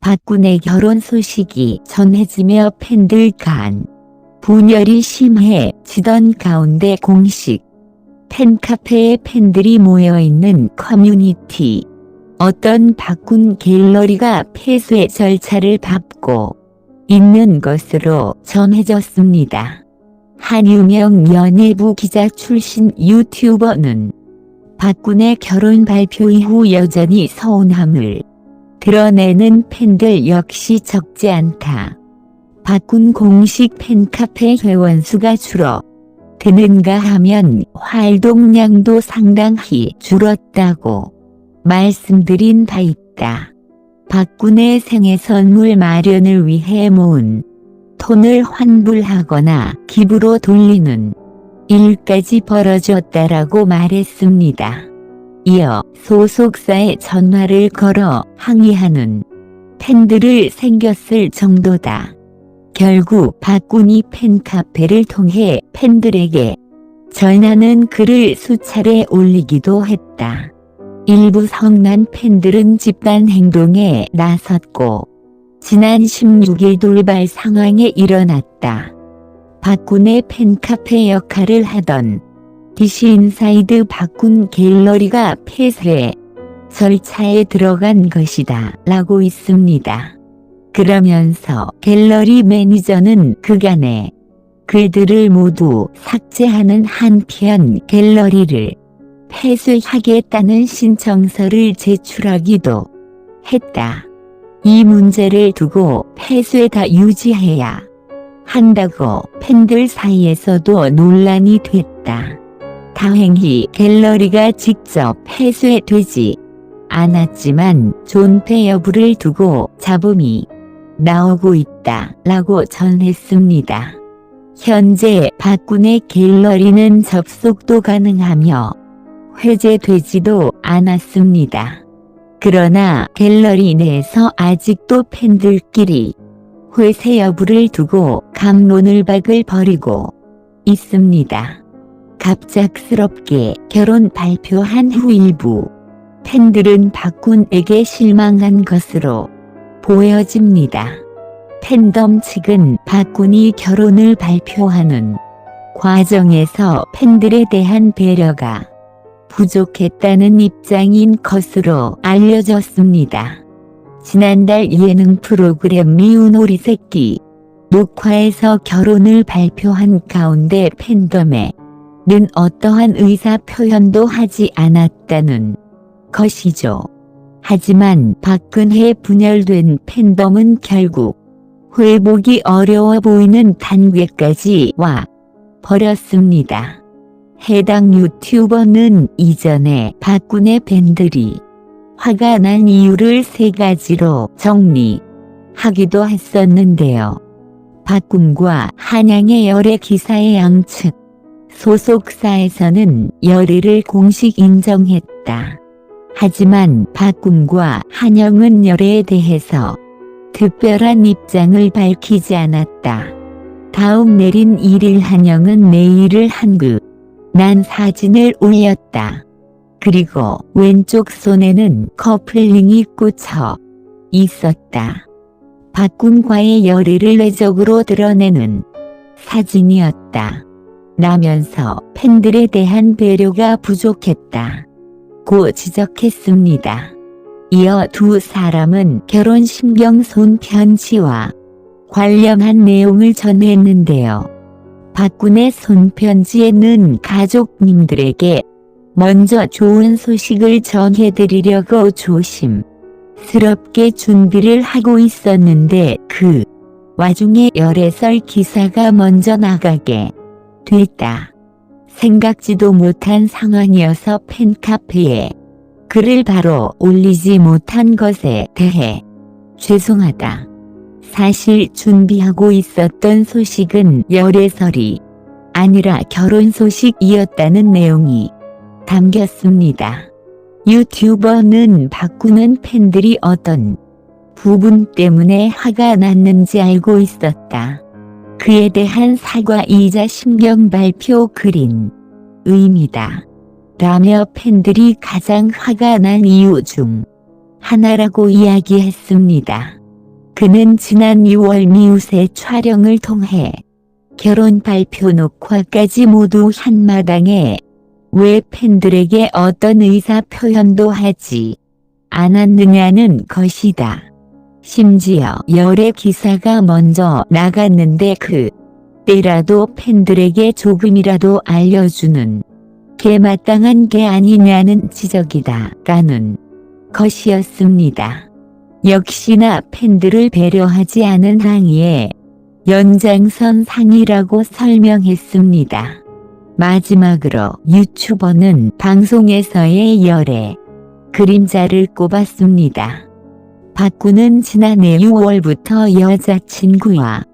박군의 결혼 소식이 전해지며 팬들 간 분열이 심해지던 가운데 공식 팬카페에 팬들이 모여있는 커뮤니티 어떤 박군 갤러리가 폐쇄 절차를 밟고 있는 것으로 전해졌습니다. 한 유명 연예부 기자 출신 유튜버는 박군의 결혼 발표 이후 여전히 서운함을 드러내는 팬들 역시 적지 않다. 박군 공식 팬카페 회원수가 줄어드는가 하면 활동량도 상당히 줄었다고 말씀드린 바 있다. 박군의 생애 선물 마련을 위해 모은 돈을 환불하거나 기부로 돌리는 일까지 벌어졌다라고 말했습니다. 이어 소속사에 전화를 걸어 항의하는 팬들을 생겼을 정도다. 결국 박군이 팬카페를 통해 팬들에게 전하는 글을 수차례 올리기도 했다. 일부 성난 팬들은 집단 행동에 나섰고 지난 16일 돌발 상황에 일어났다. 박군의 팬카페 역할을 하던 DC 인사이드 박군 갤러리가 폐쇄 절차에 들어간 것이다 라고 있습니다. 그러면서 갤러리 매니저는 그간의 글들을 모두 삭제하는 한편 갤러리를 폐쇄하겠다는 신청서를 제출하기도 했다. 이 문제를 두고 폐쇄다 유지해야 한다고 팬들 사이에서도 논란이 됐다. 다행히 갤러리가 직접 폐쇄되지 않았지만 존폐 여부를 두고 잡음이 나오고 있다 라고 전했습니다. 현재 박군의 갤러리는 접속도 가능하며 회제되지도 않았습니다. 그러나 갤러리 내에서 아직도 팬들끼리 회세 여부를 두고 갑론을박을 벌이고 있습니다. 갑작스럽게 결혼 발표한 후 일부 팬들은 박군에게 실망한 것으로 보여집니다. 팬덤 측은 박군이 결혼을 발표하는 과정에서 팬들에 대한 배려가 부족했다는 입장인 것으로 알려졌습니다. 지난달 예능 프로그램 미운 오리 새끼 녹화에서 결혼을 발표한 가운데 팬덤에는 어떠한 의사 표현도 하지 않았다는 것이죠. 하지만 박근혜 분열된 팬덤은 결국 회복이 어려워 보이는 단계까지 와 버렸습니다. 해당 유튜버는 이전에 박군의 팬들이 화가 난 이유를 3가지로 정리하기도 했었는데요. 박군과 한양의 열애 기사의 양측 소속사에서는 열애를 공식 인정했다. 하지만 박군과 한영은 열애에 대해서 특별한 입장을 밝히지 않았다. 다음 내린 1일 한영은 내일을 한글난 사진을 올렸다. 그리고 왼쪽 손에는 커플링이 꽂혀 있었다. 박군과의 열애를 내적으로 드러내는 사진이었다. 라면서 팬들에 대한 배려가 부족했다. 고 지적했습니다. 이어 두 사람은 결혼 신경손 편지와 관련한 내용을 전했는데요. 박군의 손편지에는 가족님들에게 먼저 좋은 소식을 전해드리려고 조심스럽게 준비를 하고 있었는데 그 와중에 열애설 기사가 먼저 나가게 됐다. 생각지도 못한 상황이어서 팬카페에 글을 바로 올리지 못한 것에 대해 죄송하다. 사실 준비하고 있었던 소식은 열애설이 아니라 결혼 소식이었다는 내용이 담겼습니다. 유튜버는 박군은 팬들이 어떤 부분 때문에 화가 났는지 알고 있었다. 그에 대한 사과이자 심경 발표 글인 의미다. 라며 팬들이 가장 화가 난 이유 중 하나라고 이야기했습니다. 그는 지난 6월 미우새 촬영을 통해 결혼 발표 녹화까지 모두 한마당에 왜 팬들에게 어떤 의사 표현도 하지 않았느냐는 것이다. 심지어 열애 기사가 먼저 나갔는데 그때라도 팬들에게 조금이라도 알려주는 게 마땅한 게 아니냐는 지적이다. 라는 것이었습니다. 역시나 팬들을 배려하지 않은 항의에 연장선 상의라고 설명했습니다. 마지막으로 유튜버는 방송에서의 열애 그림자를 꼽았습니다. 박구는 지난해 6월부터 여자친구와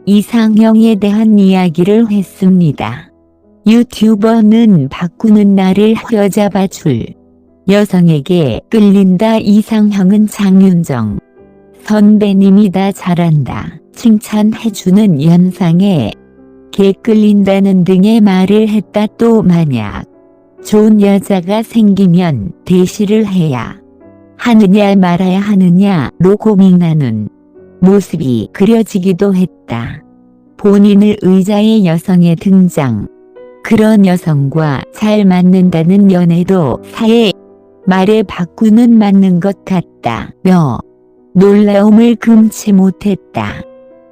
이상형에 대한 이야기를 했습니다. 유튜버는 박구는 나를 휘어잡아 줄 여성에게 끌린다. 이상형은 장윤정 선배님이다. 잘한다. 칭찬해주는 연상에 개 끌린다는 등의 말을 했다. 또 만약 좋은 여자가 생기면 대시를 해야 하느냐 말아야 하느냐로 고민하는 모습이 그려지기도 했다. 본인을 의자의 여성의 등장. 그런 여성과 잘 맞는다는 연애도 사회 말에 박구는 맞는 것 같다며 놀라움을 금치 못했다.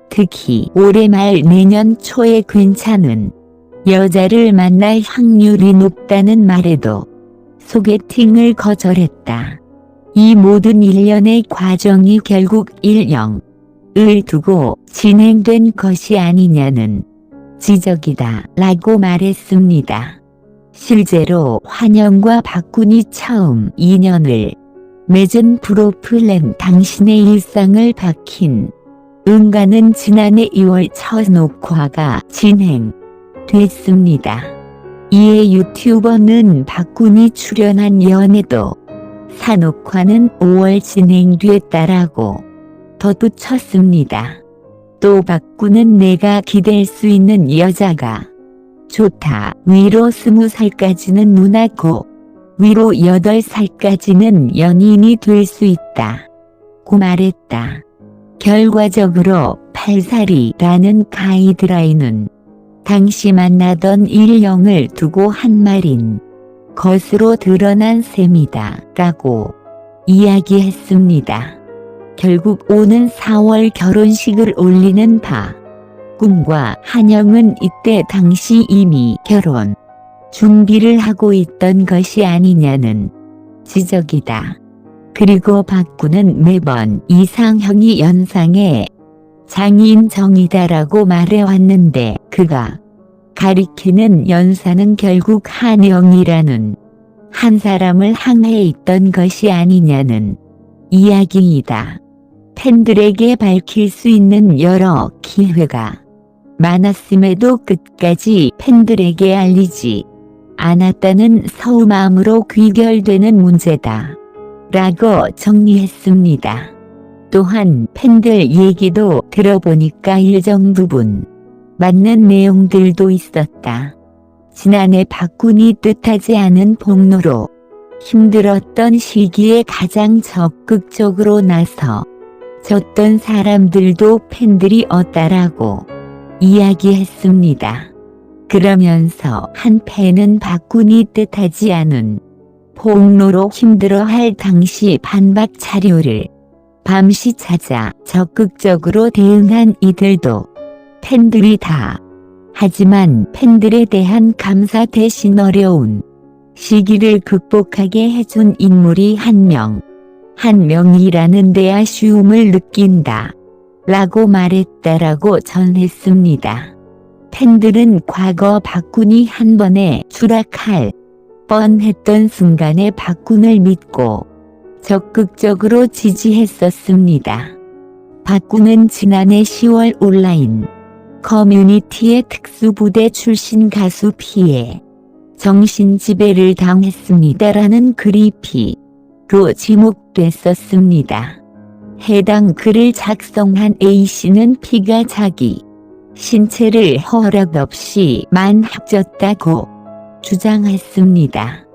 특히 올해 말 내년 초에 괜찮은 여자를 만날 확률이 높다는 말에도 소개팅을 거절했다. 이 모든 일련의 과정이 결국 일령을 두고 진행된 것이 아니냐는 지적이다. 라고 말했습니다. 실제로 환영과 박군이 처음 인연을 맺은 프로플랜 당신의 일상을 밝힌 응가는 지난해 2월 첫 녹화가 진행됐습니다. 이에 유튜버는 박군이 출연한 연애도 산옥화는 5월 진행됐다라고 덧붙였습니다. 또 박군은 내가 기댈 수 있는 여자가 좋다. 위로 20살까지는 누나고 위로 8살까지는 연인이 될 수 있다. 고 말했다. 결과적으로 8살이라는 가이드라인은 당시 만나던 일령을 두고 한 말인 것으로 드러난 셈이다. 라고 이야기했습니다. 결국 오는 4월 결혼식을 올리는 박군과 한영은 이때 당시 이미 결혼 준비를 하고 있던 것이 아니냐는 지적이다. 그리고 박군은 매번 이상형이 연상의 장인정이다라고 말해왔는데 그가 가리키는 연상은 결국 한영이라는 한 사람을 향해 있던 것이 아니냐는 이야기이다. 팬들에게 밝힐 수 있는 여러 기회가 많았음에도 끝까지 팬들에게 알리지 않았다는 서운함으로 귀결되는 문제다. 라고 정리했습니다. 또한 팬들 얘기도 들어보니까 일정 부분 맞는 내용들도 있었다. 지난해 박군이 뜻하지 않은 폭로로 힘들었던 시기에 가장 적극적으로 나서줬던 사람들도 팬들이 없다라고 이야기했습니다. 그러면서 한 팬은 박군이 뜻하지 않은 폭로로 힘들어할 당시 반박 자료를 밤시 찾아 적극적으로 대응한 이들도 팬들이 다 하지만 팬들에 대한 감사 대신 어려운 시기를 극복하게 해준 인물이 한 명이라는 데 아쉬움을 느낀다. 라고 말했다라고 전했습니다. 팬들은 과거 박군이 한 번에 추락할 뻔했던 순간에 박군을 믿고 적극적으로 지지했었습니다. 박군은 지난해 10월 온라인 커뮤니티의 특수부대 출신 가수 피해 정신지배를 당했습니다라는 글이 P로 지목됐었습니다. 해당 글을 작성한 A씨는 P가 자기 신체를 허락 없이 만학졌다고 주장했습니다.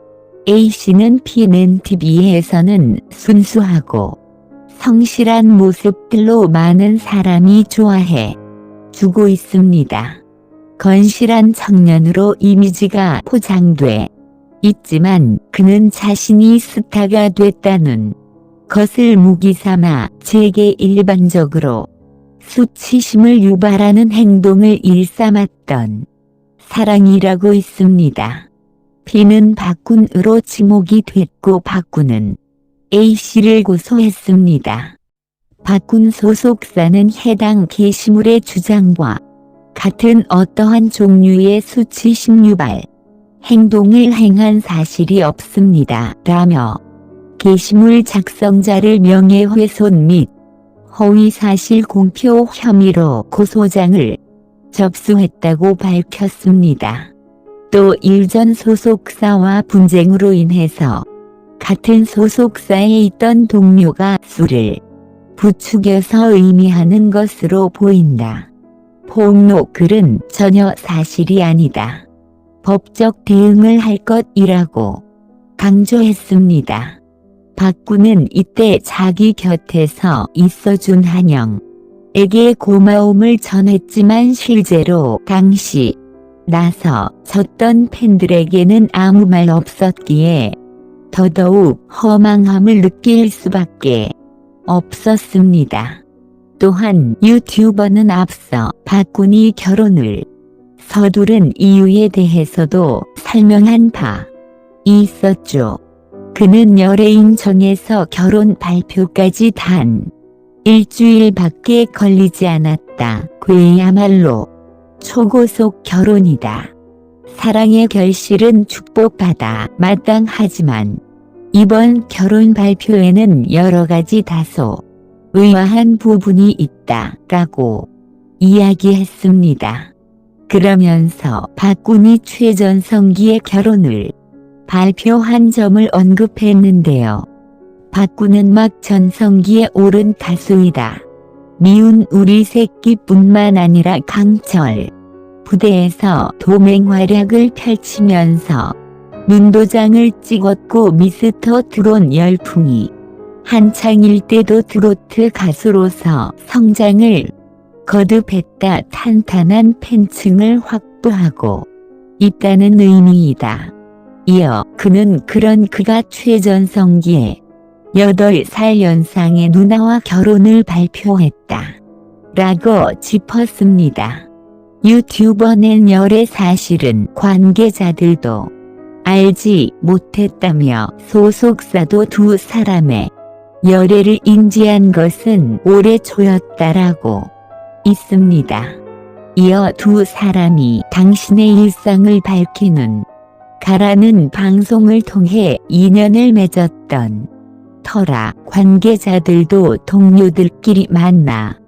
A씨는 P 낸 TV에서는 순수하고 성실한 모습들로 많은 사람이 좋아해 주고 있습니다. 건실한 청년으로 이미지가 포장돼 있지만 그는 자신이 스타가 됐다는 것을 무기 삼아 제게 일반적으로 수치심을 유발하는 행동을 일삼았던 사랑이라고 있습니다. B는 박군으로 지목이 됐고 박군은 A씨를 고소했습니다. 박군 소속사는 해당 게시물의 주장과 같은 어떠한 종류의 수치심 유발 행동을 행한 사실이 없습니다. 라며 게시물 작성자를 명예훼손 및 허위사실 공표 혐의로 고소장을 접수했다고 밝혔습니다. 또 일전 소속사와 분쟁으로 인해서 같은 소속사에 있던 동료가 수를 부추겨서 의미하는 것으로 보인다. 폭로 글은 전혀 사실이 아니다. 법적 대응을 할 것이라고 강조했습니다. 박군은 이때 자기 곁에서 있어준 한영에게 고마움을 전했지만 실제로 당시 나서 졌던 팬들에게는 아무 말 없었기에 더더욱 허망함을 느낄 수밖에 없었습니다. 또한 유튜버는 앞서 박군이 결혼을 서두른 이유에 대해서도 설명한 바 있었죠. 그는 연예인 정에서 결혼 발표까지 단 일주일밖에 걸리지 않았다. 그야말로 초고속 결혼이다. 사랑의 결실은 축복받아 마땅하지만 이번 결혼 발표에는 여러 가지 다소 의아한 부분이 있다라고 이야기했습니다. 그러면서 박군이 최전성기의 결혼을 발표한 점을 언급했는데요. 박군은 막 전성기에 오른 가수이다. 미운 우리 새끼뿐만 아니라 강철 부대에서 도맹 활약을 펼치면서 눈도장을 찍었고 미스터 트롯 열풍이 한창일 때도 트로트 가수로서 성장을 거듭했다. 탄탄한 팬층을 확보하고 있다는 의미이다. 이어 그는 그가 최전성기에 8살 연상의 누나와 결혼을 발표했다. 라고 짚었습니다. 유튜버는 열의 사실은 관계자들도 알지 못했다며 소속사도 두 사람의 열애를 인지한 것은 올해 초였다라고 있습니다. 이어 두 사람이 당신의 일상을 밝히는 가라는 방송을 통해 인연을 맺었던 터라 관계자들도 동료들끼리 만나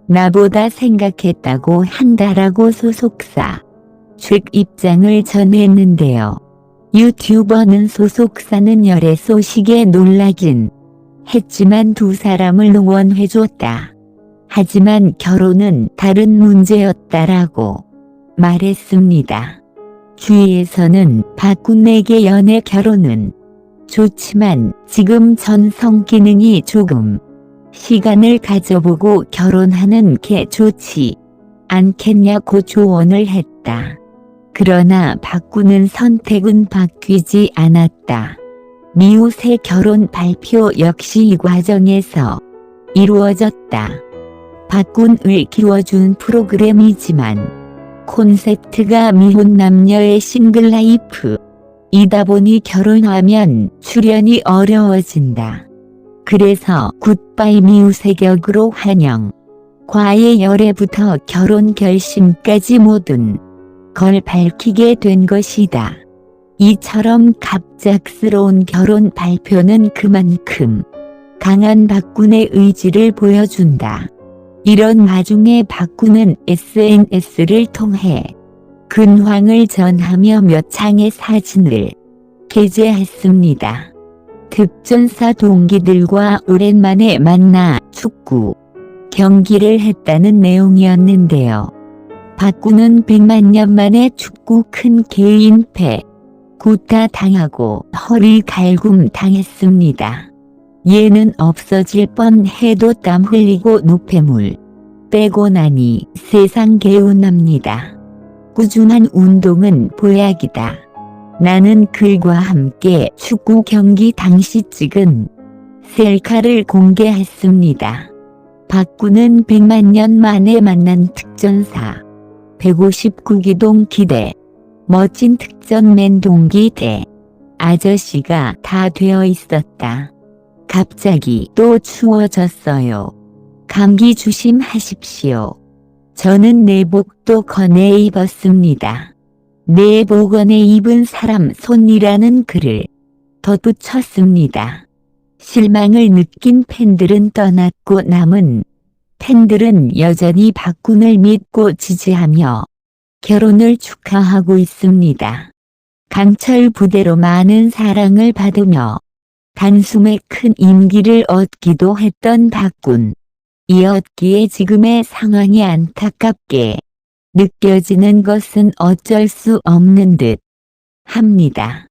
나보다 생각했다고 한다라고 소속사 측 입장을 전했는데요. 유튜버는 소속사는 열애 소식에 놀라긴 했지만 두 사람을 응원해줬다. 하지만 결혼은 다른 문제였다라고 말했습니다. 주위에서는 박군에게 연애 결혼은 좋지만 지금 전성 기능이 조금 시간을 가져보고 결혼하는 게 좋지 않겠냐고 조언을 했다. 그러나 박군은 선택은 바뀌지 않았다. 미우새 결혼 발표 역시 이 과정에서 이루어졌다. 박군을 키워준 프로그램이지만 콘셉트가 미혼 남녀의 싱글 라이프 이다 보니 결혼하면 출연이 어려워진다. 그래서 굿바이 미우새 격으로 한영과의 열애부터 결혼 결심까지 모든 걸 밝히게 된 것이다. 이처럼 갑작스러운 결혼 발표는 그만큼 강한 박군의 의지를 보여준다. 이런 와중에 박군은 SNS를 통해 근황을 전하며 몇 장의 사진을 게재했습니다. 득전사 동기들과 오랜만에 만나 축구 경기를 했다는 내용이었는데요. 박군은 100만 년 만에 축구 큰 개인패 구타 당하고 허리 갈굼 당했습니다. 얘는 없어질 뻔해도 땀 흘리고 노폐물 빼고 나니 세상 개운합니다. 꾸준한 운동은 보약이다. 나는 글과 함께 축구 경기 당시 찍은 셀카를 공개했습니다. 박군은 100만 년 만에 만난 특전사, 159기동 기대, 멋진 특전맨 동기대, 아저씨가 다 되어 있었다. 갑자기 또 추워졌어요. 감기 조심하십시오. 저는 내복도 꺼내 입었습니다. 내복원에 입은 사람 손이라는 글을 덧붙였습니다. 실망을 느낀 팬들은 떠났고 남은 팬들은 여전히 박군을 믿고 지지하며 결혼을 축하하고 있습니다. 강철 부대로 많은 사랑을 받으며 단숨에 큰 인기를 얻기도 했던 박군. 이었기에 지금의 상황이 안타깝게 느껴지는 것은 어쩔 수 없는 듯 합니다.